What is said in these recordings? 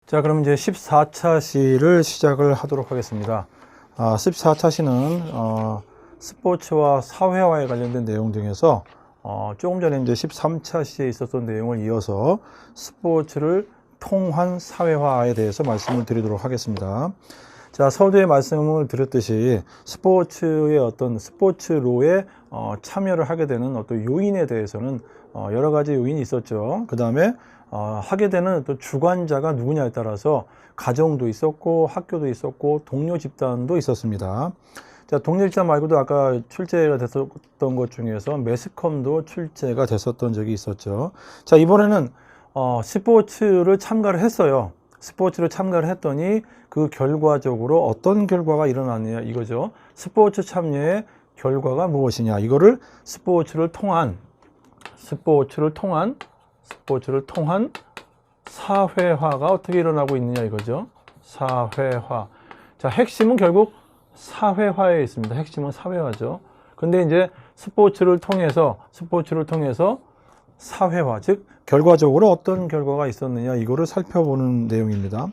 자, 그럼 이제 14차 시를 시작을 하도록 하겠습니다. 14차 시는 스포츠와 사회화에 관련된 내용 중에서 조금 전에 이제 13차 시에 있었던 내용을 이어서 스포츠를 통한 사회화에 대해서 말씀을 드리도록 하겠습니다. 자, 서두에 말씀을 드렸듯이 스포츠의 어떤 스포츠로에 참여를 하게 되는 어떤 요인에 대해서는 여러 가지 요인이 있었죠. 그 다음에 하게 되는 또 주관자가 누구냐에 따라서 가정도 있었고 학교도 있었고 동료 집단도 있었습니다. 자, 동료 집단 말고도 아까 출제가 됐었던 것 중에서 매스컴도 출제가 됐었던 적이 있었죠. 자, 이번에는 스포츠를 참가를 했어요. 스포츠를 참가를 했더니 그 결과적으로 어떤 결과가 일어났느냐 이거죠. 스포츠 참여의 결과가 무엇이냐, 이거를 스포츠를 통한 사회화가 어떻게 일어나고 있느냐 이거죠. 사회화. 자, 핵심은 결국 사회화에 있습니다. 핵심은 사회화죠. 근데 이제 스포츠를 통해서 사회화, 즉 결과적으로 어떤 결과가 있었느냐 이거를 살펴보는 내용입니다.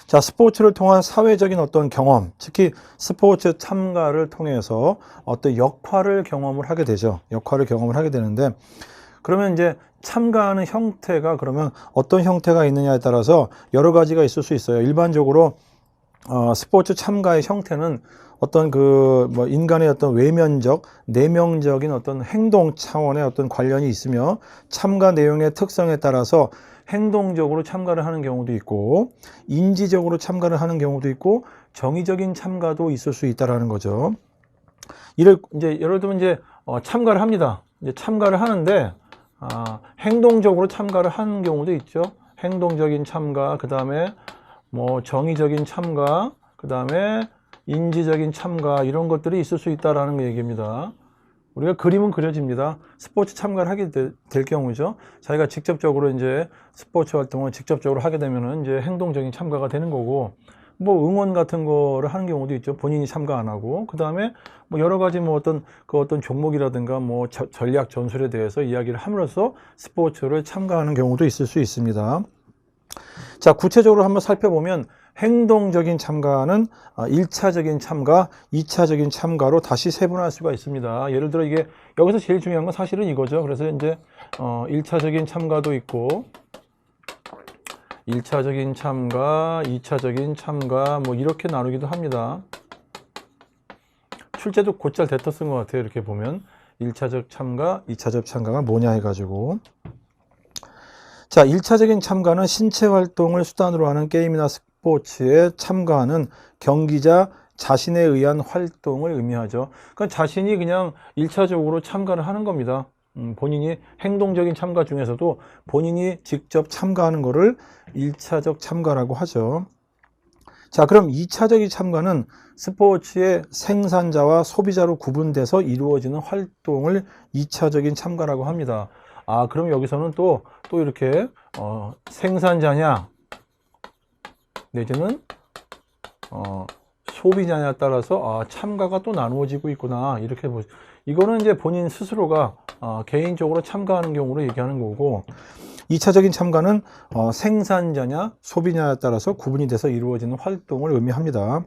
자, 스포츠를 통한 사회적인 어떤 경험, 특히 스포츠 참가를 통해서 어떤 역할을 경험을 하게 되죠. 역할을 경험을 하게 되는데, 그러면 이제 참가하는 형태가 그러면 어떤 형태가 있느냐에 따라서 여러 가지가 있을 수 있어요. 일반적으로 스포츠 참가의 형태는 어떤 인간의 어떤 외면적, 내면적인 어떤 행동 차원의 어떤 관련이 있으며, 참가 내용의 특성에 따라서 행동적으로 참가를 하는 경우도 있고, 인지적으로 참가를 하는 경우도 있고, 정의적인 참가도 있을 수 있다라는 거죠. 예를 들면 이제 참가를 합니다. 이제 참가를 하는데 행동적으로 참가를 하는 경우도 있죠. 행동적인 참가, 그 다음에 정의적인 참가, 그 다음에 인지적인 참가, 이런 것들이 있을 수 있다라는 얘기입니다. 우리가 그림은 그려집니다. 스포츠 참가를 하게 될 경우죠. 자기가 직접적으로 이제 스포츠 활동을 직접적으로 하게 되면은 이제 행동적인 참가가 되는 거고, 응원 같은 거를 하는 경우도 있죠. 본인이 참가 안 하고. 그 다음에 여러 가지 어떤 종목이라든가 전략 전술에 대해서 이야기를 함으로써 스포츠를 참가하는 경우도 있을 수 있습니다. 자, 구체적으로 한번 살펴보면 행동적인 참가는 1차적인 참가, 2차적인 참가로 다시 세분할 수가 있습니다. 예를 들어 이게 여기서 제일 중요한 건 사실은 이거죠. 그래서 이제 1차적인 참가도 있고, 1차적인 참가, 2차적인 참가 이렇게 나누기도 합니다. 출제도 곧잘 됐다 쓴 것 같아요. 이렇게 보면 1차적 참가, 2차적 참가가 뭐냐 해가지고. 자, 1차적인 참가는 신체 활동을 수단으로 하는 게임이나 스포츠에 참가하는 경기자 자신에 의한 활동을 의미하죠. 그러니까 자신이 그냥 1차적으로 참가를 하는 겁니다. 본인이 행동적인 참가 중에서도 본인이 직접 참가하는 것을 1차적 참가라고 하죠. 자, 그럼 2차적인 참가는 스포츠의 생산자와 소비자로 구분돼서 이루어지는 활동을 2차적인 참가라고 합니다. 그럼 여기서는 또 이렇게 생산자냐 내지는 소비자냐에 따라서 참가가 또 나누어지고 있구나, 이렇게 이거는 이제 본인 스스로가 개인적으로 참가하는 경우로 얘기하는 거고, 2차적인 참가는 생산자냐 소비자냐에 따라서 구분이 돼서 이루어지는 활동을 의미합니다.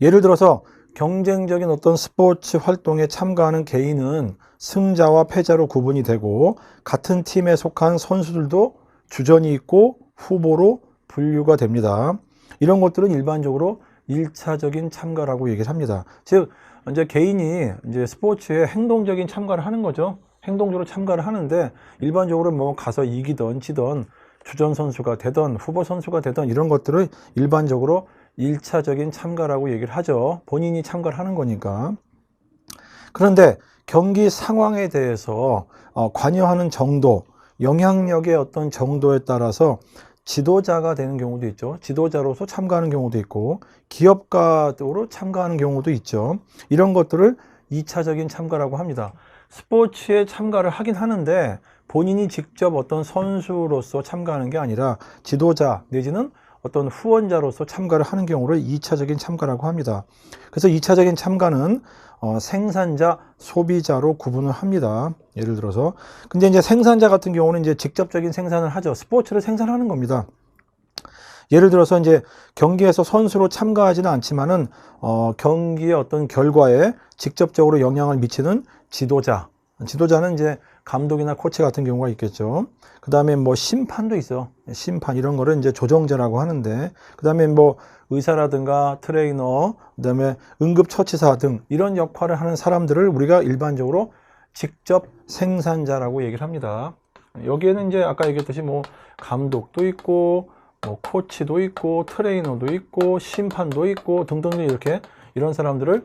예를 들어서 경쟁적인 어떤 스포츠 활동에 참가하는 개인은 승자와 패자로 구분이 되고, 같은 팀에 속한 선수들도 주전이 있고 후보로 분류가 됩니다. 이런 것들은 일반적으로 1차적인 참가라고 얘기를 합니다. 즉, 이제 개인이 이제 스포츠에 행동적인 참가를 하는 거죠. 행동적으로 참가를 하는데, 일반적으로 가서 이기던 지던 주전 선수가 되던 후보 선수가 되던 이런 것들을 일반적으로 1차적인 참가라고 얘기를 하죠. 본인이 참가를 하는 거니까. 그런데 경기 상황에 대해서 관여하는 정도, 영향력의 어떤 정도에 따라서 지도자가 되는 경우도 있죠. 지도자로서 참가하는 경우도 있고, 기업가로 참가하는 경우도 있죠. 이런 것들을 2차적인 참가라고 합니다. 스포츠에 참가를 하긴 하는데 본인이 직접 어떤 선수로서 참가하는 게 아니라 지도자 내지는 어떤 후원자로서 참가를 하는 경우를 2차적인 참가라고 합니다. 그래서 2차적인 참가는 생산자, 소비자로 구분을 합니다. 예를 들어서. 근데 이제 생산자 같은 경우는 이제 직접적인 생산을 하죠. 스포츠를 생산하는 겁니다. 예를 들어서 이제 경기에서 선수로 참가하지는 않지만은 경기의 어떤 결과에 직접적으로 영향을 미치는 지도자는 이제 감독이나 코치 같은 경우가 있겠죠. 그 다음에 뭐 심판도 있어요. 심판 이런 거를 이제 조정자라고 하는데, 그 다음에 뭐 의사라든가 트레이너, 그 다음에 응급처치사 등 이런 역할을 하는 사람들을 우리가 일반적으로 직접 생산자라고 얘기를 합니다. 여기에는 이제 아까 얘기했듯이 뭐 감독도 있고, 뭐 코치도 있고, 트레이너도 있고, 심판도 있고 등등등 이렇게 이런 사람들을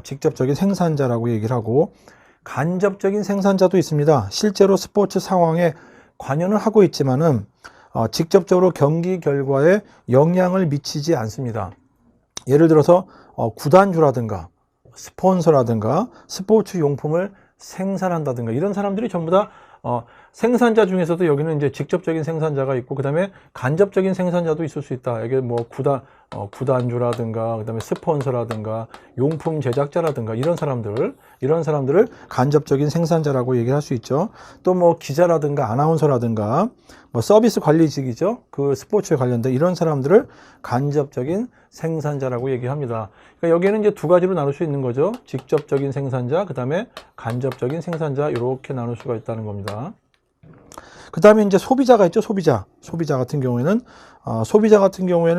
직접적인 생산자라고 얘기를 하고, 간접적인 생산자도 있습니다. 실제로 스포츠 상황에 관여는 하고 있지만은 직접적으로 경기 결과에 영향을 미치지 않습니다. 예를 들어서 구단주라든가 스폰서라든가 스포츠 용품을 생산한다든가 이런 사람들이 전부 다 생산자 중에서도 여기는 이제 직접적인 생산자가 있고, 그 다음에 간접적인 생산자도 있을 수 있다. 이게 뭐 구단주라든가, 그 다음에 스폰서라든가, 용품 제작자라든가 이런 사람들을 간접적인 생산자라고 얘기를 할 수 있죠. 또 뭐 기자라든가 아나운서라든가 뭐 서비스 관리직이죠. 그 스포츠에 관련된 이런 사람들을 간접적인 생산자라고 얘기합니다. 그러니까 여기에는 이제 두 가지로 나눌 수 있는 거죠. 직접적인 생산자, 그 다음에 간접적인 생산자, 이렇게 나눌 수가 있다는 겁니다. 그 다음에 이제 소비자가 있죠. 소비자 같은 경우에는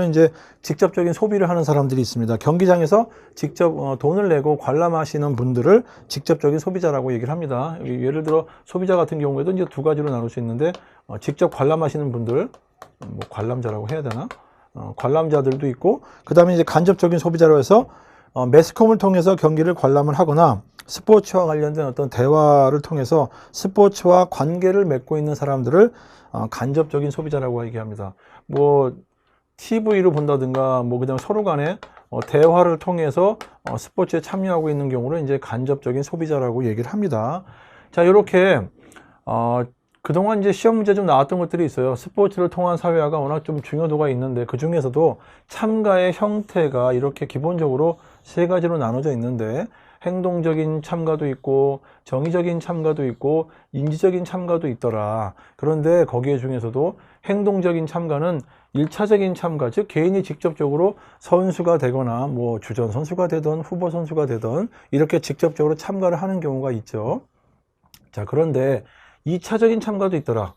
이제 직접적인 소비를 하는 사람들이 있습니다. 경기장에서 직접 돈을 내고 관람하시는 분들을 직접적인 소비자라고 얘기를 합니다. 예를 들어 소비자 같은 경우에도 이제 두 가지로 나눌 수 있는데, 직접 관람하시는 분들, 뭐 관람자라고 해야 되나? 관람자들도 있고, 그 다음에 이제 간접적인 소비자로 해서 매스컴을 통해서 경기를 관람을 하거나 스포츠와 관련된 어떤 대화를 통해서 스포츠와 관계를 맺고 있는 사람들을 간접적인 소비자라고 얘기합니다. 뭐 TV를 본다든가 뭐 그냥 서로 간에 대화를 통해서 스포츠에 참여하고 있는 경우를 이제 간접적인 소비자라고 얘기를 합니다. 자, 이렇게 그동안 이제 시험 문제 좀 나왔던 것들이 있어요. 스포츠를 통한 사회화가 워낙 좀 중요도가 있는데, 그 중에서도 참가의 형태가 이렇게 기본적으로 세 가지로 나눠져 있는데, 행동적인 참가도 있고, 정의적인 참가도 있고, 인지적인 참가도 있더라. 그런데 거기에 중에서도 행동적인 참가는 1차적인 참가, 즉 개인이 직접적으로 선수가 되거나 뭐 주전 선수가 되든 후보 선수가 되든 이렇게 직접적으로 참가를 하는 경우가 있죠. 자, 그런데 2차적인 참가도 있더라.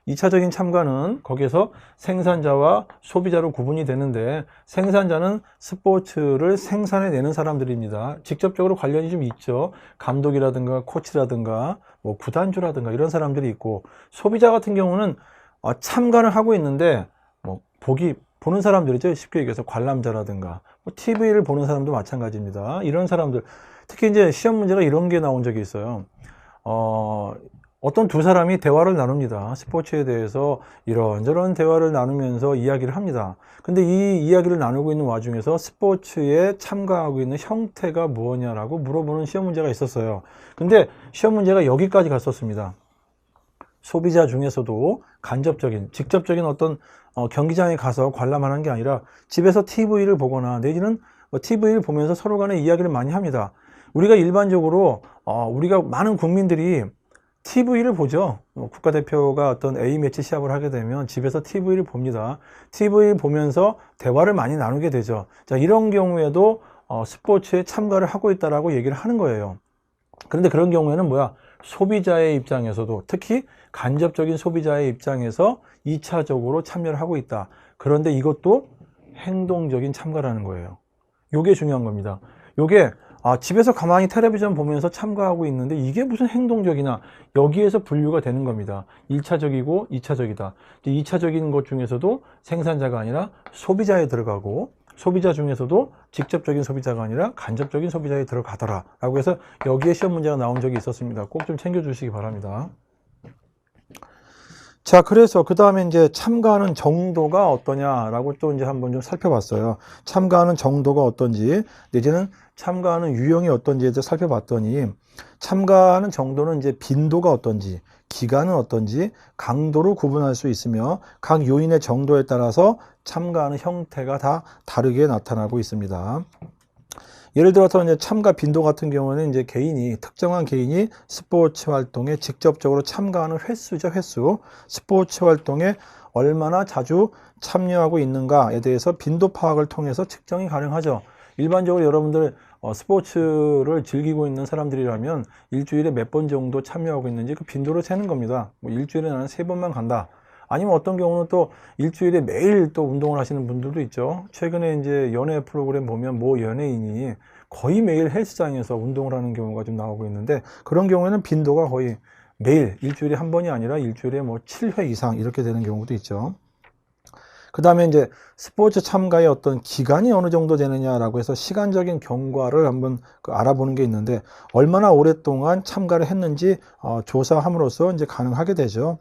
2차적인 참가는 거기에서 생산자와 소비자로 구분이 되는데, 생산자는 스포츠를 생산해내는 사람들입니다. 직접적으로 관련이 좀 있죠. 감독이라든가 코치라든가 뭐 구단주라든가 이런 사람들이 있고, 소비자 같은 경우는 참가를 하고 있는데 뭐 보는 사람들이죠. 쉽게 얘기해서 관람자라든가 뭐 TV를 보는 사람도 마찬가지입니다. 이런 사람들, 특히 이제 시험 문제가 이런 게 나온 적이 있어요. 어떤 두 사람이 대화를 나눕니다. 스포츠에 대해서 이런저런 대화를 나누면서 이야기를 합니다. 근데 이 이야기를 나누고 있는 와중에서 스포츠에 참가하고 있는 형태가 무엇냐라고 물어보는 시험 문제가 있었어요. 근데 시험 문제가 여기까지 갔었습니다. 소비자 중에서도 간접적인, 직접적인 어떤 경기장에 가서 관람하는 게 아니라 집에서 TV를 보거나 내지는 TV를 보면서 서로 간에 이야기를 많이 합니다. 우리가 일반적으로 우리가 많은 국민들이 TV를 보죠. 국가대표가 어떤 A매치 시합을 하게 되면 집에서 TV를 봅니다. TV 보면서 대화를 많이 나누게 되죠. 자, 이런 경우에도 스포츠에 참가를 하고 있다라고 얘기를 하는 거예요. 그런데 그런 경우에는 소비자의 입장에서도, 특히 간접적인 소비자의 입장에서 2차적으로 참여를 하고 있다. 그런데 이것도 행동적인 참가라는 거예요. 요게 중요한 겁니다. 요게 집에서 가만히 텔레비전 보면서 참가하고 있는데 이게 무슨 행동적이나, 여기에서 분류가 되는 겁니다. 1차적이고 2차적이다. 2차적인 것 중에서도 생산자가 아니라 소비자에 들어가고, 소비자 중에서도 직접적인 소비자가 아니라 간접적인 소비자에 들어가더라 라고 해서 여기에 시험 문제가 나온 적이 있었습니다. 꼭 좀 챙겨주시기 바랍니다. 자, 그래서 그 다음에 이제 참가하는 정도가 어떠냐라고 또 이제 한번 좀 살펴봤어요. 참가하는 정도가 어떤지, 내지는 참가하는 유형이 어떤지에 대해서 살펴봤더니, 참가하는 정도는 이제 빈도가 어떤지, 기간은 어떤지, 강도로 구분할 수 있으며, 각 요인의 정도에 따라서 참가하는 형태가 다 다르게 나타나고 있습니다. 예를 들어서 이제 참가 빈도 같은 경우는 이제 특정한 개인이 스포츠 활동에 직접적으로 참가하는 횟수죠, 횟수. 스포츠 활동에 얼마나 자주 참여하고 있는가에 대해서 빈도 파악을 통해서 측정이 가능하죠. 일반적으로 여러분들 스포츠를 즐기고 있는 사람들이라면 일주일에 몇 번 정도 참여하고 있는지 그 빈도를 세는 겁니다. 뭐 일주일에 나는 3번만 간다. 아니면 어떤 경우는 또 일주일에 매일 또 운동을 하시는 분들도 있죠. 최근에 이제 연예 프로그램 보면 모 연예인이 거의 매일 헬스장에서 운동을 하는 경우가 좀 나오고 있는데, 그런 경우에는 빈도가 거의 매일, 일주일에 한 번이 아니라 일주일에 뭐 7회 이상 이렇게 되는 경우도 있죠. 그 다음에 이제 스포츠 참가의 어떤 기간이 어느 정도 되느냐라고 해서 시간적인 경과를 한번 알아보는 게 있는데, 얼마나 오랫동안 참가를 했는지 조사함으로써 이제 가능하게 되죠.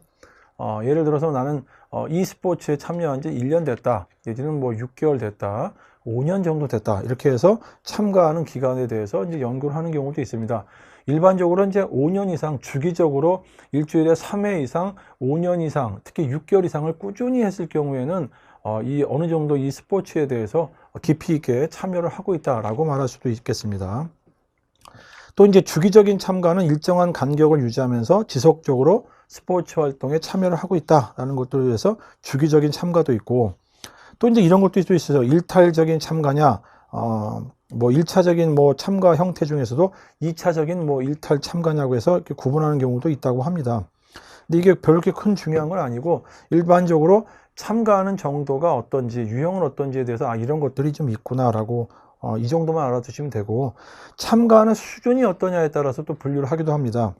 예를 들어서 나는 이 스포츠에 참여한 지 1년 됐다, 내지는 뭐 6개월 됐다, 5년 정도 됐다, 이렇게 해서 참가하는 기간에 대해서 이제 연구를 하는 경우도 있습니다. 일반적으로 이제 5년 이상 주기적으로 일주일에 3회 이상, 5년 이상, 특히 6개월 이상을 꾸준히 했을 경우에는 이 어느 정도 이 스포츠에 대해서 깊이 있게 참여를 하고 있다라고 말할 수도 있겠습니다. 또 이제 주기적인 참가는 일정한 간격을 유지하면서 지속적으로 스포츠 활동에 참여를 하고 있다라는 것들에 대해서 주기적인 참가도 있고, 또 이제 이런 것도 있어요. 일탈적인 참가냐, 뭐 1차적인 뭐 참가 형태 중에서도 2차적인 뭐 일탈 참가냐고 해서 이렇게 구분하는 경우도 있다고 합니다. 근데 이게 별렇게 큰 중요한 건 아니고, 일반적으로 참가하는 정도가 어떤지, 유형은 어떤지에 대해서 이런 것들이 좀 있구나라고 이 정도만 알아두시면 되고, 참가하는 수준이 어떠냐에 따라서 또 분류를 하기도 합니다.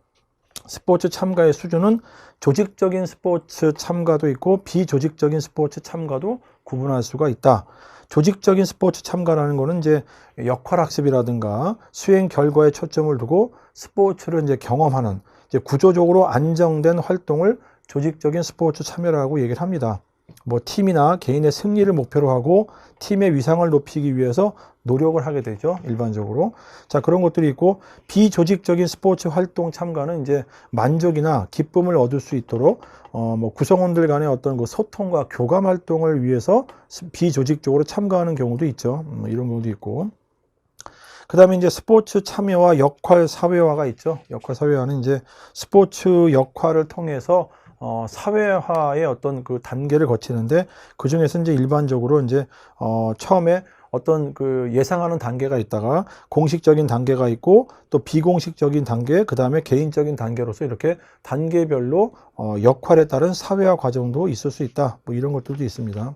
스포츠 참가의 수준은 조직적인 스포츠 참가도 있고 비조직적인 스포츠 참가도 구분할 수가 있다. 조직적인 스포츠 참가라는 거는 이제 역할학습이라든가 수행 결과에 초점을 두고 스포츠를 이제 경험하는, 이제 구조적으로 안정된 활동을 조직적인 스포츠 참여라고 얘기를 합니다. 뭐 팀이나 개인의 승리를 목표로 하고 팀의 위상을 높이기 위해서 노력을 하게 되죠, 일반적으로. 자, 그런 것들이 있고, 비조직적인 스포츠 활동 참가는 이제 만족이나 기쁨을 얻을 수 있도록 뭐 구성원들 간의 어떤 그 소통과 교감 활동을 위해서 비조직적으로 참가하는 경우도 있죠. 이런 경우도 있고. 그 다음에 이제 스포츠 참여와 역할 사회화가 있죠. 역할 사회화는 이제 스포츠 역할을 통해서 사회화의 어떤 그 단계를 거치는데, 그 중에서 이제 일반적으로 이제 처음에 어떤 그 예상하는 단계가 있다가 공식적인 단계가 있고 또 비공식적인 단계, 그 다음에 개인적인 단계로서 이렇게 단계별로 역할에 따른 사회화 과정도 있을 수 있다. 뭐 이런 것들도 있습니다.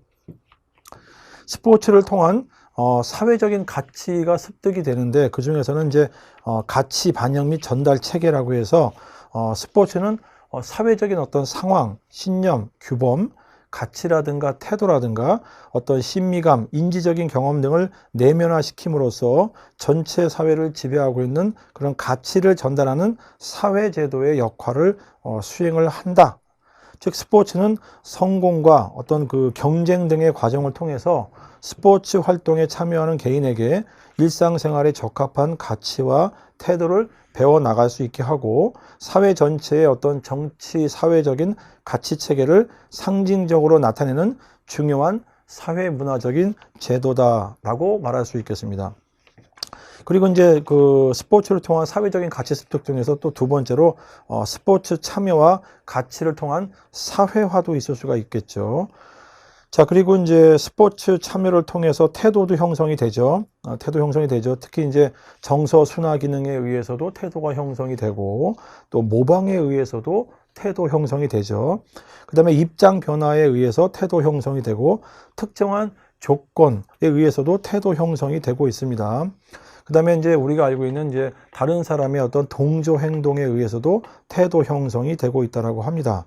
스포츠를 통한 사회적인 가치가 습득이 되는데, 그 중에서는 이제 가치 반영 및 전달 체계라고 해서 스포츠는 사회적인 어떤 상황, 신념, 규범, 가치라든가 태도라든가 어떤 심미감, 인지적인 경험 등을 내면화시킴으로써 전체 사회를 지배하고 있는 그런 가치를 전달하는 사회제도의 역할을 수행을 한다. 즉 스포츠는 성공과 어떤 그 경쟁 등의 과정을 통해서 스포츠 활동에 참여하는 개인에게 일상생활에 적합한 가치와 태도를 배워나갈 수 있게 하고, 사회 전체의 어떤 정치 사회적인 가치 체계를 상징적으로 나타내는 중요한 사회 문화적인 제도다라고 말할 수 있겠습니다. 그리고 이제 그 스포츠를 통한 사회적인 가치 습득 중에서 또 두 번째로 스포츠 참여와 가치를 통한 사회화도 있을 수가 있겠죠. 자, 그리고 이제 스포츠 참여를 통해서 태도도 형성이 되죠. 태도 형성이 되죠. 특히 이제 정서 순화 기능에 의해서도 태도가 형성이 되고, 또 모방에 의해서도 태도 형성이 되죠. 그 다음에 입장 변화에 의해서 태도 형성이 되고, 특정한 조건에 의해서도 태도 형성이 되고 있습니다. 그 다음에 이제 우리가 알고 있는 이제 다른 사람의 어떤 동조 행동에 의해서도 태도 형성이 되고 있다라고 합니다.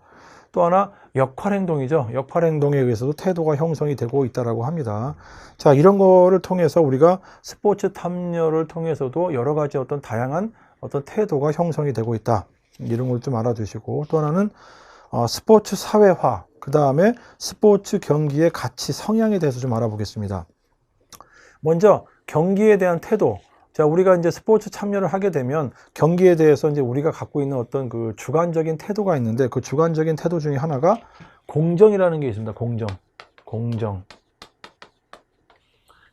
또 하나 역할 행동이죠. 역할 행동에 의해서도 태도가 형성이 되고 있다라고 합니다. 자, 이런 거를 통해서 우리가 스포츠 참여를 통해서도 여러 가지 어떤 다양한 어떤 태도가 형성이 되고 있다. 이런 걸 좀 알아두시고, 또 하나는 스포츠 사회화, 그 다음에 스포츠 경기의 가치 성향에 대해서 좀 알아보겠습니다. 먼저 경기에 대한 태도. 자, 우리가 이제 스포츠 참여를 하게 되면 경기에 대해서 이제 우리가 갖고 있는 어떤 그 주관적인 태도가 있는데, 그 주관적인 태도 중에 하나가 공정이라는 게 있습니다. 공정.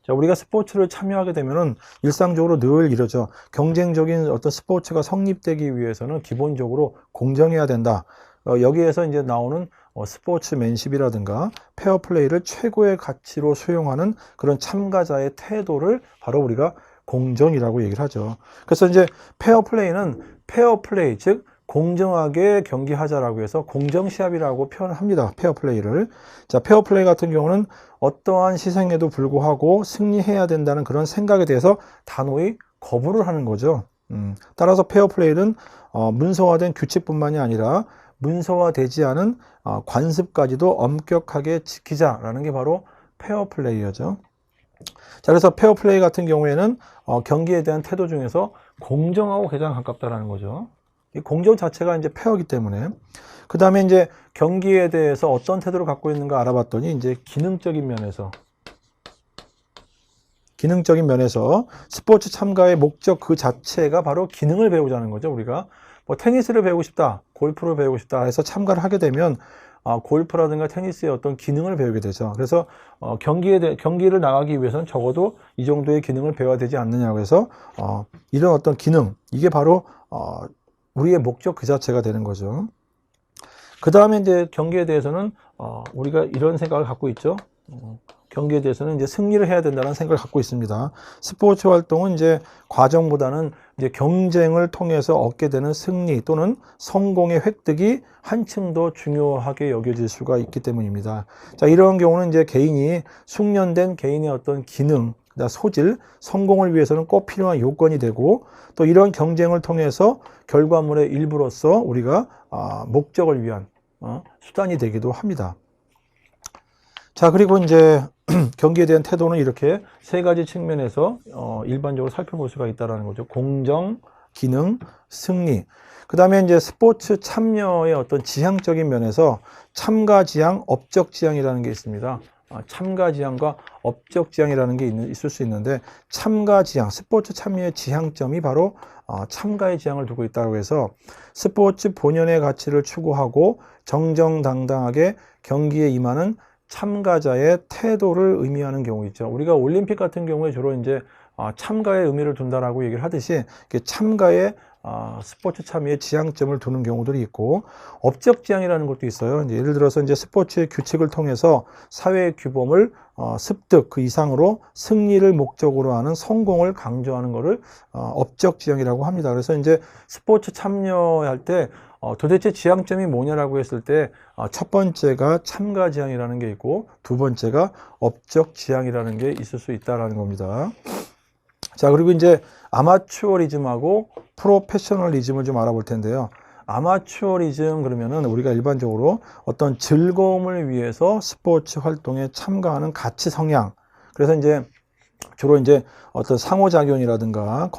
자, 우리가 스포츠를 참여하게 되면은 일상적으로 늘 이러죠. 경쟁적인 어떤 스포츠가 성립되기 위해서는 기본적으로 공정해야 된다. 여기에서 이제 나오는 스포츠맨십이라든가 페어플레이를 최고의 가치로 수용하는 그런 참가자의 태도를 바로 우리가 공정이라고 얘기를 하죠. 그래서 이제 페어플레이는 페어플레이, 즉 공정하게 경기하자라고 해서 공정시합이라고 표현을 합니다. 페어플레이를. 자, 페어플레이 같은 경우는 어떠한 희생에도 불구하고 승리해야 된다는 그런 생각에 대해서 단호히 거부를 하는 거죠. 따라서 페어플레이는 문서화된 규칙뿐만이 아니라 문서화되지 않은 관습까지도 엄격하게 지키자라는 게 바로 페어플레이어죠. 자, 그래서 페어플레이 같은 경우에는 경기에 대한 태도 중에서 공정하고 가장 가깝다라는 거죠. 이 공정 자체가 이제 페어이기 때문에. 그 다음에 이제 경기에 대해서 어떤 태도를 갖고 있는가 알아봤더니 이제 기능적인 면에서 스포츠 참가의 목적 그 자체가 바로 기능을 배우자는 거죠. 우리가 뭐 테니스를 배우고 싶다, 골프를 배우고 싶다 해서 참가를 하게 되면 골프라든가 테니스의 어떤 기능을 배우게 되죠. 그래서 경기를 나가기 위해서는 적어도 이 정도의 기능을 배워야 되지 않느냐고 해서 이런 어떤 기능, 이게 바로 우리의 목적 그 자체가 되는 거죠. 그 다음에 이제 경기에 대해서는 우리가 이런 생각을 갖고 있죠. 경기에 대해서는 이제 승리를 해야 된다는 생각을 갖고 있습니다. 스포츠 활동은 이제 과정보다는 이제 경쟁을 통해서 얻게 되는 승리 또는 성공의 획득이 한층 더 중요하게 여겨질 수가 있기 때문입니다. 자, 이런 경우는 이제 숙련된 개인의 어떤 기능, 소질, 성공을 위해서는 꼭 필요한 요건이 되고 또 이런 경쟁을 통해서 결과물의 일부로서 우리가 목적을 위한 수단이 되기도 합니다. 자, 그리고 이제 경기에 대한 태도는 이렇게 세 가지 측면에서 일반적으로 살펴볼 수가 있다는 거죠. 공정, 기능, 승리. 그 다음에 이제 스포츠 참여의 어떤 지향적인 면에서 참가 지향, 업적 지향이라는 게 있습니다. 참가 지향과 업적 지향이라는 게 있을 수 있는데 참가 지향, 스포츠 참여의 지향점이 바로 참가의 지향을 두고 있다고 해서 스포츠 본연의 가치를 추구하고 정정당당하게 경기에 임하는 참가자의 태도를 의미하는 경우 있죠. 우리가 올림픽 같은 경우에 주로 이제 참가의 의미를 둔다라고 얘기를 하듯이 참가의 스포츠 참여의 지향점을 두는 경우들이 있고 업적 지향이라는 것도 있어요. 이제 예를 들어서 이제 스포츠의 규칙을 통해서 사회의 규범을 습득 그 이상으로 승리를 목적으로 하는 성공을 강조하는 것을 업적 지향이라고 합니다. 그래서 이제 스포츠 참여할 때 도대체 지향점이 뭐냐라고 했을 때 첫 번째가 참가 지향이라는 게 있고 두 번째가 업적 지향이라는 게 있을 수 있다라는 겁니다. 자, 그리고 이제 아마추어리즘하고 프로페셔널리즘을 좀 알아볼 텐데요. 아마추어리즘 그러면은 우리가 일반적으로 어떤 즐거움을 위해서 스포츠 활동에 참가하는 가치 성향. 그래서 이제 주로 이제 어떤 상호작용이라든가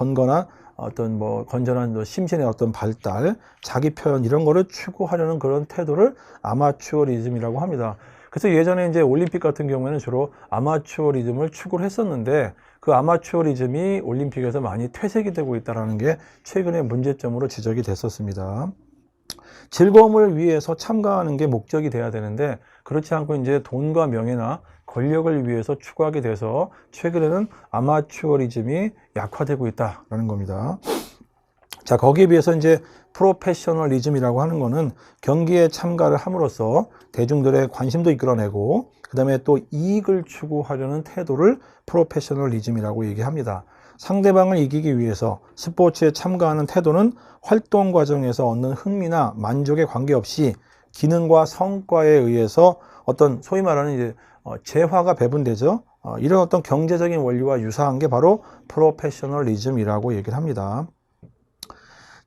건전한 심신의 어떤 발달, 자기 표현 이런 거를 추구하려는 그런 태도를 아마추어리즘이라고 합니다. 그래서 예전에 이제 올림픽 같은 경우에는 주로 아마추어리즘을 추구를 했었는데 그 아마추어리즘이 올림픽에서 많이 퇴색이 되고 있다는 게 최근에 문제점으로 지적이 됐었습니다. 즐거움을 위해서 참가하는 게 목적이 돼야 되는데 그렇지 않고 이제 돈과 명예나 권력을 위해서 추구하게 돼서 최근에는 아마추어리즘이 약화되고 있다라는 겁니다. 자, 거기에 비해서 이제 프로페셔널리즘이라고 하는 거는 경기에 참가를 함으로써 대중들의 관심도 이끌어내고 그다음에 또 이익을 추구하려는 태도를 프로페셔널리즘이라고 얘기합니다. 상대방을 이기기 위해서 스포츠에 참가하는 태도는 활동 과정에서 얻는 흥미나 만족에 관계없이 기능과 성과에 의해서 어떤 소위 말하는 이제 재화가 배분되죠. 이런 어떤 경제적인 원리와 유사한 게 바로 프로페셔널리즘이라고 얘기를 합니다.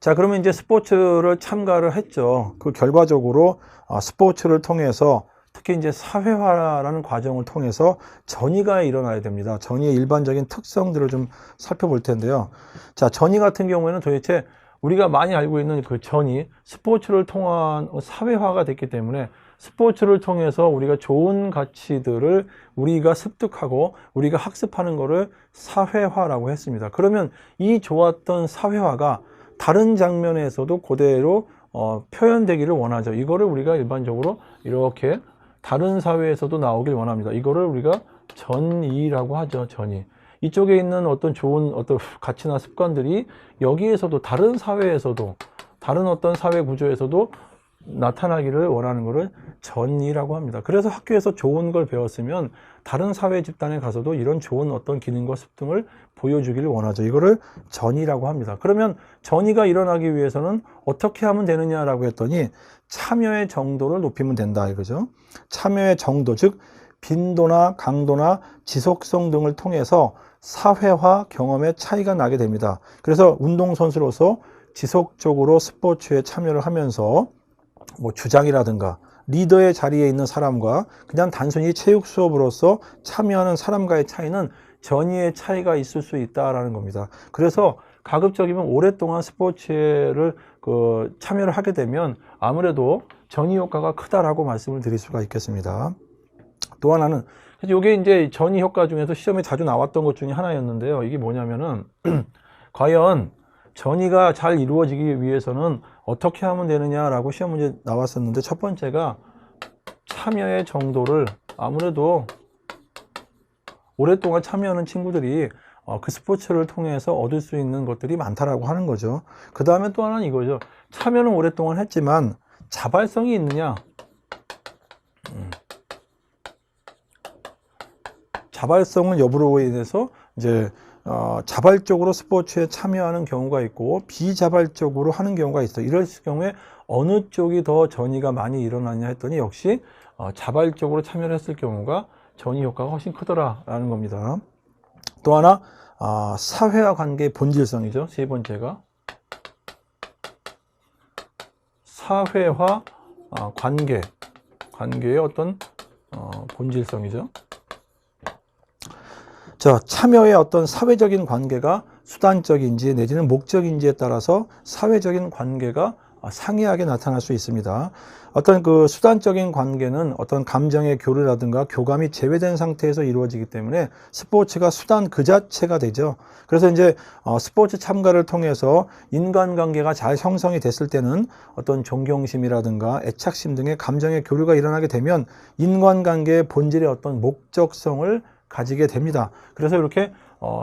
자, 그러면 이제 스포츠를 참가를 했죠. 그 결과적으로 스포츠를 통해서 특히 이제 사회화라는 과정을 통해서 전이가 일어나야 됩니다. 전이의 일반적인 특성들을 좀 살펴볼 텐데요. 자, 전이 같은 경우에는 도대체 우리가 많이 알고 있는 그 전이 스포츠를 통한 사회화가 됐기 때문에 스포츠를 통해서 우리가 좋은 가치들을 우리가 습득하고 우리가 학습하는 것을 사회화라고 했습니다. 그러면 이 좋았던 사회화가 다른 장면에서도 그대로 표현되기를 원하죠. 이거를 우리가 일반적으로 이렇게 다른 사회에서도 나오길 원합니다. 이거를 우리가 전이라고 하죠. 전이. 이쪽에 있는 어떤 좋은 어떤 가치나 습관들이 여기에서도 다른 사회에서도 다른 어떤 사회 구조에서도 나타나기를 원하는 것을 전이라고 합니다. 그래서 학교에서 좋은 걸 배웠으면 다른 사회 집단에 가서도 이런 좋은 어떤 기능과 습등을 보여주기를 원하죠. 이거를 전이라고 합니다. 그러면 전이가 일어나기 위해서는 어떻게 하면 되느냐라고 했더니 참여의 정도를 높이면 된다 이거죠. 참여의 정도, 즉 빈도나 강도나 지속성 등을 통해서 사회화 경험의 차이가 나게 됩니다. 그래서 운동선수로서 지속적으로 스포츠에 참여를 하면서 뭐 주장이라든가 리더의 자리에 있는 사람과 그냥 단순히 체육 수업으로서 참여하는 사람과의 차이는 전이의 차이가 있을 수 있다라는 겁니다. 그래서 가급적이면 오랫동안 스포츠를 참여를 하게 되면 아무래도 전이 효과가 크다라고 말씀을 드릴 수가 있겠습니다. 또 하나는 이게 이제 전이 효과 중에서 시험에 자주 나왔던 것 중에 하나였는데요. 이게 뭐냐면은 과연 전이가 잘 이루어지기 위해서는 어떻게 하면 되느냐라고 시험 문제 나왔었는데 첫 번째가 참여의 정도를 아무래도 오랫동안 참여하는 친구들이 그 스포츠를 통해서 얻을 수 있는 것들이 많다라고 하는 거죠. 그 다음에 또 하나는 이거죠. 참여는 오랫동안 했지만 자발성이 있느냐? 자발성은 여부로 인해서 이제 자발적으로 스포츠에 참여하는 경우가 있고 비자발적으로 하는 경우가 있어요. 이럴 경우에 어느 쪽이 더 전이가 많이 일어나냐 했더니 역시 자발적으로 참여를 했을 경우가 전이 효과가 훨씬 크더라라는 겁니다. 또 하나 사회와 관계의 본질성이죠. 세 번째가 사회화 관계의 어떤 본질성이죠. 자, 참여의 어떤 사회적인 관계가 수단적인지 내지는 목적인지에 따라서 사회적인 관계가 상이하게 나타날 수 있습니다. 어떤 그 수단적인 관계는 어떤 감정의 교류라든가 교감이 제외된 상태에서 이루어지기 때문에 스포츠가 수단 그 자체가 되죠. 그래서 이제 스포츠 참가를 통해서 인간관계가 잘 형성이 됐을 때는 어떤 존경심이라든가 애착심 등의 감정의 교류가 일어나게 되면 인간관계의 본질의 어떤 목적성을 가지게 됩니다. 그래서 이렇게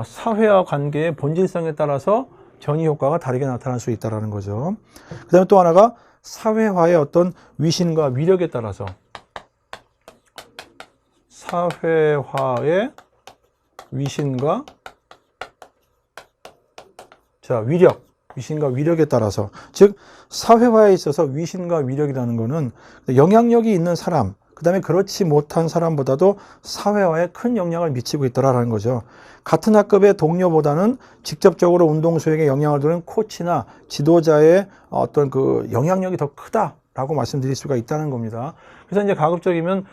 사회와 관계의 본질성에 따라서 전이 효과가 다르게 나타날 수 있다는 거죠. 그 다음에 또 하나가 사회화의 어떤 위신과 위력에 따라서 사회화의 위신과 위신과 위력에 따라서, 즉 사회화에 있어서 위신과 위력이라는 것은 영향력이 있는 사람, 그 다음에 그렇지 못한 사람보다도 사회화에 큰 영향을 미치고 있더라라는 거죠. 같은 학급의 동료보다는 직접적으로 운동수행에 영향을 주는 코치나 지도자의 어떤 그 영향력이 더 크다라고 말씀드릴 수가 있다는 겁니다. 그래서 이제 가급적이면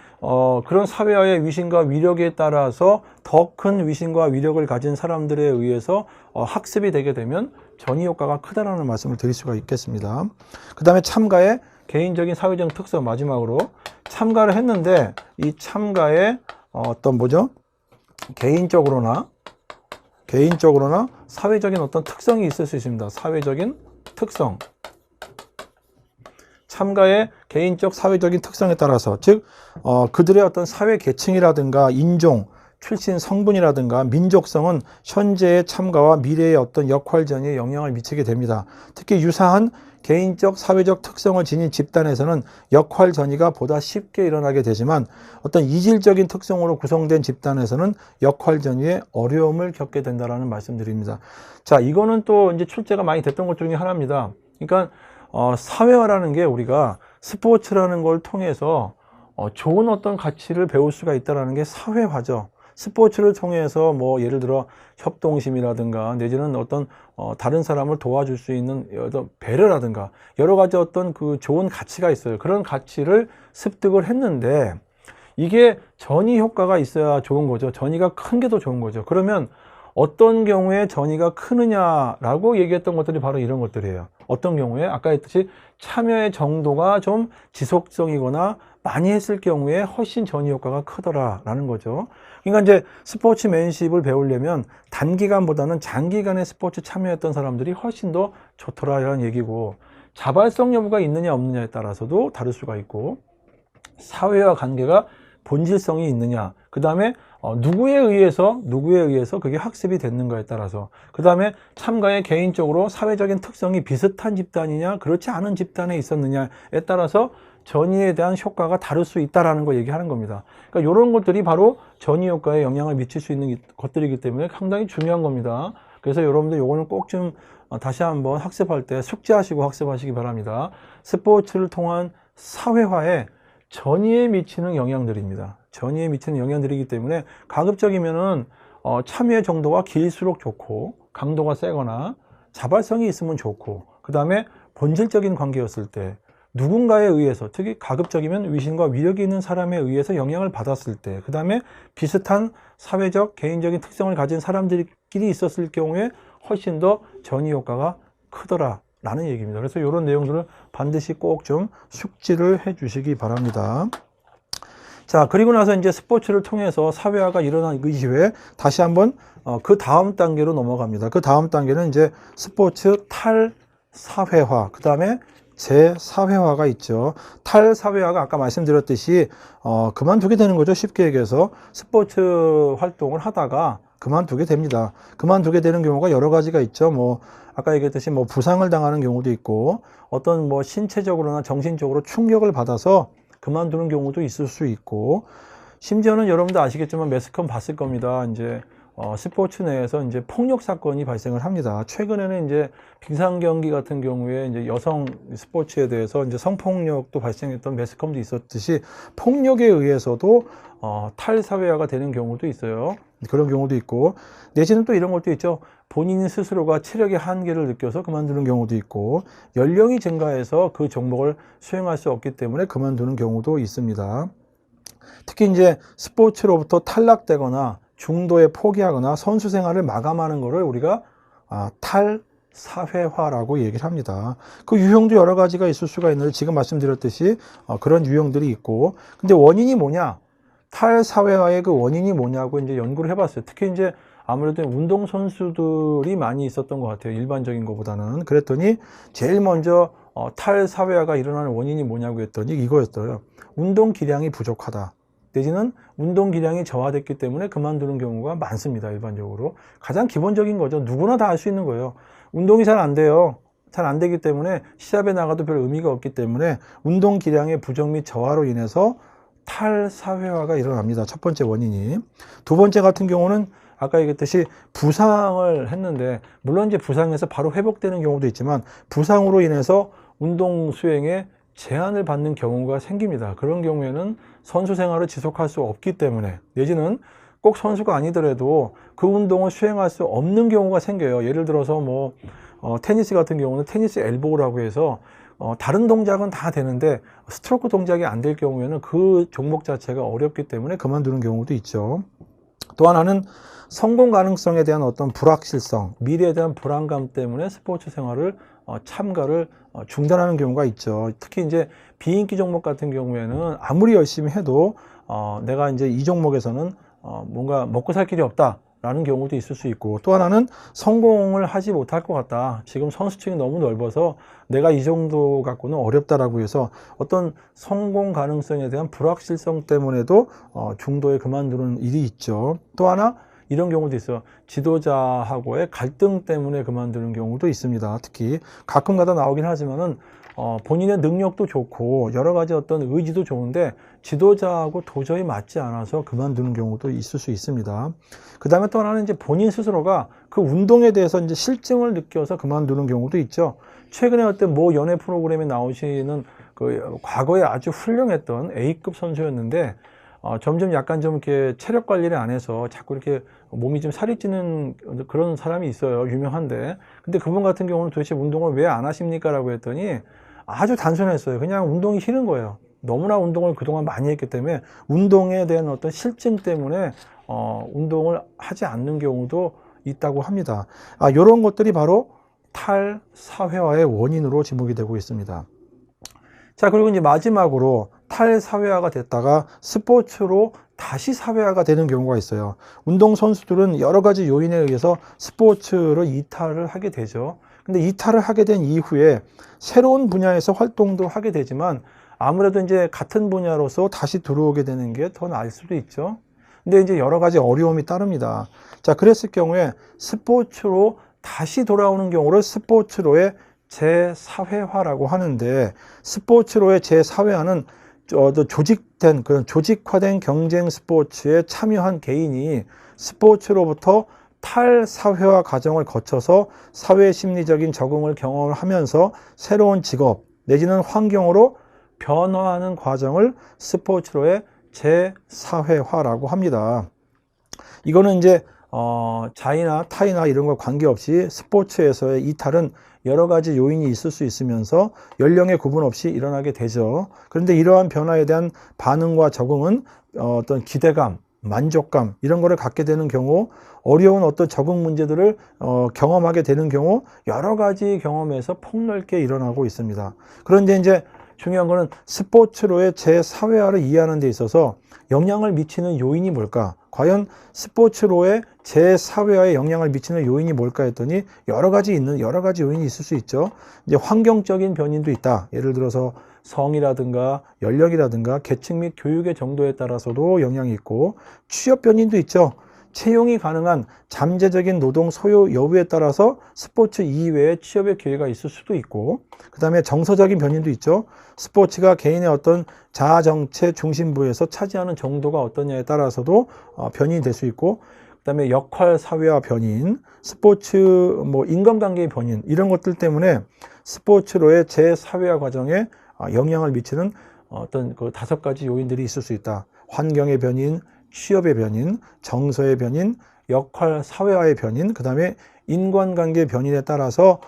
그런 사회화의 위신과 위력에 따라서 더 큰 위신과 위력을 가진 사람들에 의해서 학습이 되게 되면 전이 효과가 크다라는 말씀을 드릴 수가 있겠습니다. 그 다음에 참가의 개인적인 사회적 특성, 마지막으로 참가를 했는데 이 참가에 어떤 개인적으로나 사회적인 어떤 특성이 있을 수 있습니다. 사회적인 특성. 참가의 개인적 사회적인 특성에 따라서, 즉 그들의 어떤 사회 계층이라든가 인종, 출신 성분이라든가 민족성은 현재의 참가와 미래의 어떤 역할 전이에 영향을 미치게 됩니다. 특히 유사한 개인적 사회적 특성을 지닌 집단에서는 역할 전이가 보다 쉽게 일어나게 되지만 어떤 이질적인 특성으로 구성된 집단에서는 역할 전이에 어려움을 겪게 된다라는 말씀드립니다. 자, 이거는 또 이제 출제가 많이 됐던 것 중에 하나입니다. 그러니까 사회화라는 게 우리가 스포츠라는 걸 통해서 좋은 어떤 가치를 배울 수가 있다는 게 사회화죠. 스포츠를 통해서 뭐 예를 들어 협동심이라든가 내지는 어떤 다른 사람을 도와줄 수 있는 어떤 배려라든가 여러 가지 어떤 그 좋은 가치가 있어요. 그런 가치를 습득을 했는데 이게 전이 효과가 있어야 좋은 거죠. 전이가 큰 게 더 좋은 거죠. 그러면 어떤 경우에 전이가 크느냐라고 얘기했던 것들이 바로 이런 것들이에요. 어떤 경우에 아까 했듯이 참여의 정도가 좀 지속적이거나 많이 했을 경우에 훨씬 전이 효과가 크더라라는 거죠. 그러니까 이제 스포츠맨십을 배우려면 단기간보다는 장기간에 스포츠 참여했던 사람들이 훨씬 더 좋더라라는 얘기고, 자발성 여부가 있느냐 없느냐에 따라서도 다를 수가 있고, 사회와 관계가 본질성이 있느냐, 그 다음에 누구에 의해서 그게 학습이 됐는가에 따라서, 그 다음에 참가의 개인적으로 사회적인 특성이 비슷한 집단이냐 그렇지 않은 집단에 있었느냐에 따라서 전이에 대한 효과가 다를 수 있다라는 거 얘기하는 겁니다. 그러니까 이런 것들이 바로 전이 효과에 영향을 미칠 수 있는 것들이기 때문에 상당히 중요한 겁니다. 그래서 여러분들 요거는 꼭 좀 다시 한번 학습할 때 숙지하시고 학습하시기 바랍니다. 스포츠를 통한 사회화에 전이에 미치는 영향들입니다. 전이에 미치는 영향들이기 때문에 가급적이면은 참여 정도가 길수록 좋고, 강도가 세거나 자발성이 있으면 좋고, 그 다음에 본질적인 관계였을 때 누군가에 의해서, 특히 가급적이면 위신과 위력이 있는 사람에 의해서 영향을 받았을 때, 그 다음에 비슷한 사회적 개인적인 특성을 가진 사람들끼리 있었을 경우에 훨씬 더 전이 효과가 크더라 라는 얘기입니다. 그래서 이런 내용들을 반드시 꼭 좀 숙지를 해 주시기 바랍니다. 자, 그리고 나서 이제 스포츠를 통해서 사회화가 일어난 이후에 다시 한번 그 다음 단계로 넘어갑니다. 그 다음 단계는 이제 스포츠 탈사회화, 그 다음에 재사회화가 있죠. 탈사회화가 아까 말씀드렸듯이 그만두게 되는 거죠. 쉽게 얘기해서 스포츠 활동을 하다가 그만두게 됩니다. 그만두게 되는 경우가 여러 가지가 있죠. 뭐 아까 얘기했듯이 뭐 부상을 당하는 경우도 있고, 어떤 뭐 신체적으로나 정신적으로 충격을 받아서 그만두는 경우도 있을 수 있고, 심지어는 여러분도 아시겠지만 매스컴 봤을 겁니다. 이제 스포츠 내에서 이제 폭력 사건이 발생을 합니다. 최근에는 이제 빙상 경기 같은 경우에 이제 여성 스포츠에 대해서 이제 성폭력도 발생했던 매스컴도 있었듯이 폭력에 의해서도 탈사회화가 되는 경우도 있어요. 그런 경우도 있고, 내지는 또 이런 것도 있죠. 본인 스스로가 체력의 한계를 느껴서 그만두는 경우도 있고, 연령이 증가해서 그 종목을 수행할 수 없기 때문에 그만두는 경우도 있습니다. 특히 이제 스포츠로부터 탈락되거나 중도에 포기하거나 선수 생활을 마감하는 것을 우리가 탈사회화라고 얘기를 합니다. 그 유형도 여러 가지가 있을 수가 있는데 지금 말씀드렸듯이 그런 유형들이 있고, 근데 원인이 뭐냐? 탈사회화의 그 원인이 뭐냐고 이제 연구를 해봤어요. 특히 이제 아무래도 운동선수들이 많이 있었던 것 같아요. 일반적인 것보다는. 그랬더니 제일 먼저 탈사회화가 일어나는 원인이 뭐냐고 했더니 이거였어요. 운동 기량이 부족하다. 내지는 운동 기량이 저하됐기 때문에 그만두는 경우가 많습니다. 일반적으로. 가장 기본적인 거죠. 누구나 다 할 수 있는 거예요. 운동이 잘 안 돼요. 잘 안 되기 때문에 시합에 나가도 별 의미가 없기 때문에 운동 기량의 부족 및 저하로 인해서 탈사회화가 일어납니다. 첫 번째 원인이. 두 번째 같은 경우는 아까 얘기했듯이 부상을 했는데, 물론 이제 부상에서 바로 회복되는 경우도 있지만 부상으로 인해서 운동 수행에 제한을 받는 경우가 생깁니다. 그런 경우에는 선수 생활을 지속할 수 없기 때문에, 내지는 꼭 선수가 아니더라도 그 운동을 수행할 수 없는 경우가 생겨요. 예를 들어서 뭐 테니스 같은 경우는 테니스 엘보우라고 해서 다른 동작은 다 되는데 스트로크 동작이 안 될 경우에는 그 종목 자체가 어렵기 때문에 그만두는 경우도 있죠. 또 하나는 성공 가능성에 대한 어떤 불확실성, 미래에 대한 불안감 때문에 스포츠 생활을 참가를 중단하는 경우가 있죠. 특히 이제 비인기 종목 같은 경우에는 아무리 열심히 해도 내가 이제 이 종목에서는 뭔가 먹고 살 길이 없다라는 경우도 있을 수 있고, 또 하나는 성공을 하지 못할 것 같다. 지금 선수층이 너무 넓어서 내가 이 정도 갖고는 어렵다라고 해서 어떤 성공 가능성에 대한 불확실성 때문에도 중도에 그만두는 일이 있죠. 또 하나 이런 경우도 있어요. 지도자하고의 갈등 때문에 그만두는 경우도 있습니다. 특히 가끔가다 나오긴 하지만은 본인의 능력도 좋고 여러 가지 어떤 의지도 좋은데 지도자하고 도저히 맞지 않아서 그만두는 경우도 있을 수 있습니다. 그 다음에 또 하나는 이제 본인 스스로가 그 운동에 대해서 이제 실증을 느껴서 그만두는 경우도 있죠. 최근에 어떤 뭐 연예 프로그램에 나오시는 그 과거에 아주 훌륭했던 A급 선수였는데 점점 약간 좀 이렇게 체력 관리를 안 해서 자꾸 이렇게 몸이 좀 살이 찌는 그런 사람이 있어요. 유명한데. 근데 그분 같은 경우는 도대체 운동을 왜 안 하십니까? 라고 했더니 아주 단순했어요. 그냥 운동이 싫은 거예요. 너무나 운동을 그동안 많이 했기 때문에 운동에 대한 어떤 실증 때문에 운동을 하지 않는 경우도 있다고 합니다. 이런 것들이 바로 탈사회화의 원인으로 지목이 되고 있습니다. 자, 그리고 이제 마지막으로 탈사회화가 됐다가 스포츠로 다시 사회화가 되는 경우가 있어요. 운동선수들은 여러 가지 요인에 의해서 스포츠로 이탈을 하게 되죠. 근데 이탈을 하게 된 이후에 새로운 분야에서 활동도 하게 되지만 아무래도 이제 같은 분야로서 다시 들어오게 되는 게 더 나을 수도 있죠. 근데 이제 여러 가지 어려움이 따릅니다. 자, 그랬을 경우에 스포츠로 다시 돌아오는 경우를 스포츠로의 제4회화라고 하는데, 스포츠로의 제4회화는 조직된, 그런 조직화된 경쟁 스포츠에 참여한 개인이 스포츠로부터 탈사회화 과정을 거쳐서 사회 심리적인 적응을 경험하면서 새로운 직업 내지는 환경으로 변화하는 과정을 스포츠로의 제4회화라고 합니다. 이거는 이제 자이나 타이나 이런 거 관계없이 스포츠에서의 이탈은 여러 가지 요인이 있을 수 있으면서 연령의 구분 없이 일어나게 되죠. 그런데 이러한 변화에 대한 반응과 적응은 어떤 기대감, 만족감 이런 거를 갖게 되는 경우, 어려운 어떤 적응 문제들을 경험하게 되는 경우 여러 가지 경험에서 폭넓게 일어나고 있습니다. 그런데 이제 중요한 거는 스포츠로의 제4회화를 이해하는 데 있어서 영향을 미치는 요인이 뭘까? 과연 스포츠로의 제4회화에 영향을 미치는 요인이 뭘까 했더니 여러 가지 요인이 있을 수 있죠. 이제 환경적인 변인도 있다. 예를 들어서 성이라든가 연령이라든가 계층 및 교육의 정도에 따라서도 영향이 있고, 취업 변인도 있죠. 채용이 가능한 잠재적인 노동 소요 여부에 따라서 스포츠 이외에 취업의 기회가 있을 수도 있고, 그 다음에 정서적인 변인도 있죠. 스포츠가 개인의 어떤 자아 정체 중심부에서 차지하는 정도가 어떠냐에 따라서도 변인이 될 수 있고, 그 다음에 역할 사회화 변인, 스포츠 인간관계의 변인, 이런 것들 때문에 스포츠로의 제4회화 과정에 영향을 미치는 어떤 그 5가지 요인들이 있을 수 있다. 환경의 변인, 취업의 변인, 정서의 변인, 역할 사회화의 변인, 그 다음에 인간관계 변인에 따라서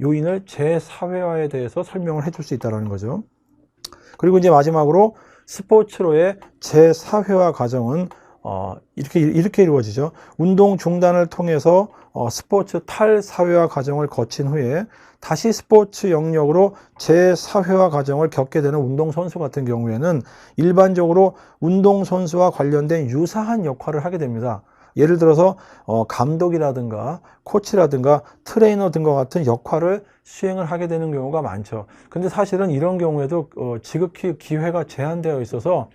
요인을 제4회화에 대해서 설명을 해줄 수 있다는 거죠. 그리고 이제 마지막으로 스포츠로의 제4회화 과정은 이렇게 이루어지죠. 운동 중단을 통해서 스포츠 탈사회화 과정을 거친 후에 다시 스포츠 영역으로 제4회화 과정을 겪게 되는 운동선수 같은 경우에는 일반적으로 운동선수와 관련된 유사한 역할을 하게 됩니다. 예를 들어서 감독이라든가 코치라든가 트레이너 등과 같은 역할을 수행을 하게 되는 경우가 많죠. 근데 사실은 이런 경우에도 지극히 기회가 제한되어 있어서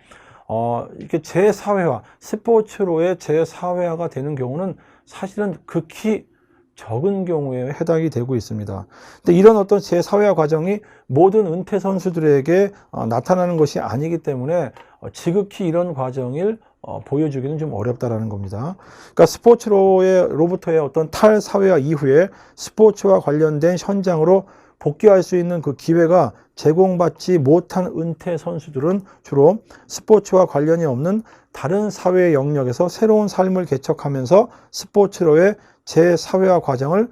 이렇게 제4회화, 스포츠로의 제4회화가 되는 경우는 사실은 극히 적은 경우에 해당이 되고 있습니다. 근데 이런 어떤 제4회화 과정이 모든 은퇴 선수들에게 나타나는 것이 아니기 때문에 지극히 이런 과정을 보여주기는 좀 어렵다라는 겁니다. 그러니까 스포츠로부터의 어떤 탈사회화 이후에 스포츠와 관련된 현장으로 복귀할 수 있는 그 기회가 제공받지 못한 은퇴 선수들은 주로 스포츠와 관련이 없는 다른 사회 영역에서 새로운 삶을 개척하면서 스포츠로의 제4회화 과정을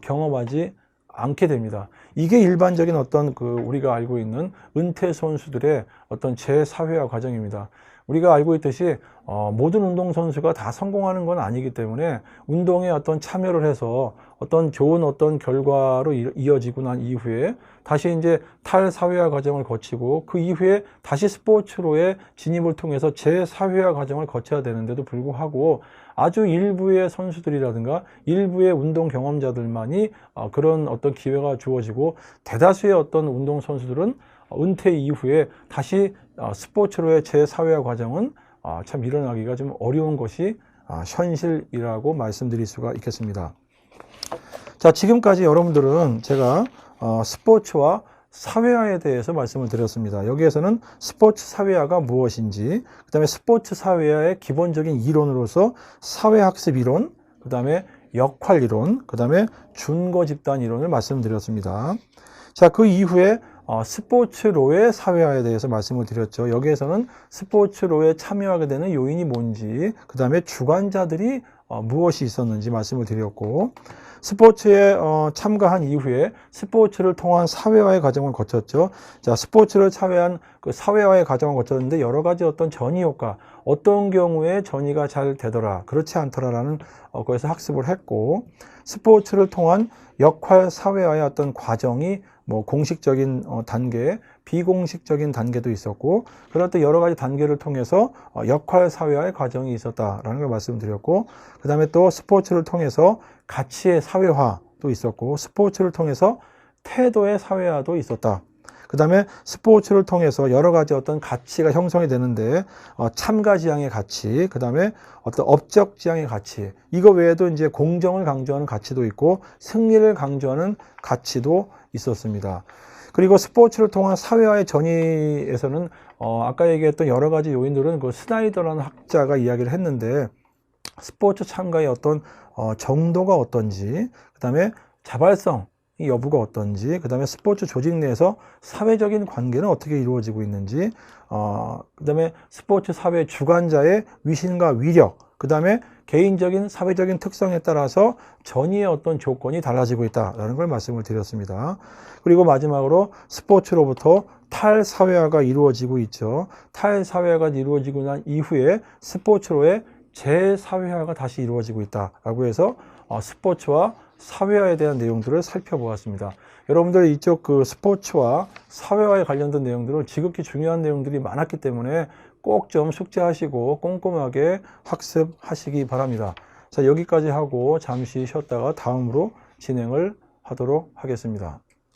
경험하지 않게 됩니다. 이게 일반적인 어떤 우리가 알고 있는 은퇴 선수들의 어떤 제4회화 과정입니다. 우리가 알고 있듯이 모든 운동선수가 다 성공하는 건 아니기 때문에 운동에 어떤 참여를 해서 어떤 좋은 어떤 결과로 이어지고 난 이후에 다시 이제 탈사회화 과정을 거치고 그 이후에 다시 스포츠로의 진입을 통해서 제4회화 과정을 거쳐야 되는데도 불구하고 아주 일부의 선수들이라든가 일부의 운동 경험자들만이 그런 어떤 기회가 주어지고 대다수의 어떤 운동선수들은 은퇴 이후에 다시 스포츠로의 제4회화 과정은 참 일어나기가 좀 어려운 것이 현실이라고 말씀드릴 수가 있겠습니다. 자, 지금까지 여러분들은 제가 스포츠와 사회화에 대해서 말씀을 드렸습니다. 여기에서는 스포츠 사회화가 무엇인지, 그 다음에 스포츠 사회화의 기본적인 이론으로서 사회학습 이론, 그 다음에 역할 이론, 그 다음에 준거 집단 이론을 말씀드렸습니다. 자, 그 이후에 스포츠로의 사회화에 대해서 말씀을 드렸죠. 여기에서는 스포츠로에 참여하게 되는 요인이 뭔지, 그 다음에 주관자들이 무엇이 있었는지 말씀을 드렸고, 스포츠에 참가한 이후에 스포츠를 통한 사회화의 과정을 거쳤죠. 자, 스포츠를 참여한 그 사회화의 과정을 거쳤는데 여러 가지 어떤 전이 효과, 어떤 경우에 전이가 잘 되더라, 그렇지 않더라라는 거에서 학습을 했고, 스포츠를 통한 역할 사회화의 어떤 과정이 공식적인 단계, 비공식적인 단계도 있었고, 그럴 때 여러 가지 단계를 통해서 역할 사회화의 과정이 있었다라는 걸 말씀드렸고, 그 다음에 또 스포츠를 통해서 가치의 사회화도 있었고, 스포츠를 통해서 태도의 사회화도 있었다. 그 다음에 스포츠를 통해서 여러 가지 어떤 가치가 형성이 되는데, 참가 지향의 가치, 그 다음에 어떤 업적 지향의 가치, 이거 외에도 이제 공정을 강조하는 가치도 있고, 승리를 강조하는 가치도 있었습니다. 그리고 스포츠를 통한 사회화의 전이에서는, 아까 얘기했던 여러 가지 요인들은 그 스나이더라는 학자가 이야기를 했는데, 스포츠 참가의 어떤 정도가 어떤지, 그 다음에 자발성 여부가 어떤지, 그 다음에 스포츠 조직 내에서 사회적인 관계는 어떻게 이루어지고 있는지, 그 다음에 스포츠 사회 주관자의 위신과 위력, 그 다음에 개인적인 사회적인 특성에 따라서 전이의 어떤 조건이 달라지고 있다라는 걸 말씀을 드렸습니다. 그리고 마지막으로 스포츠로부터 탈사회화가 이루어지고 있죠. 탈사회화가 이루어지고 난 이후에 스포츠로의 재사회화가 다시 이루어지고 있다라고 해서 스포츠와 사회화에 대한 내용들을 살펴보았습니다. 여러분들 이쪽 그 스포츠와 사회화에 관련된 내용들은 지극히 중요한 내용들이 많았기 때문에 꼭 좀 숙지하시고 꼼꼼하게 학습하시기 바랍니다. 자, 여기까지 하고 잠시 쉬었다가 다음으로 진행을 하도록 하겠습니다.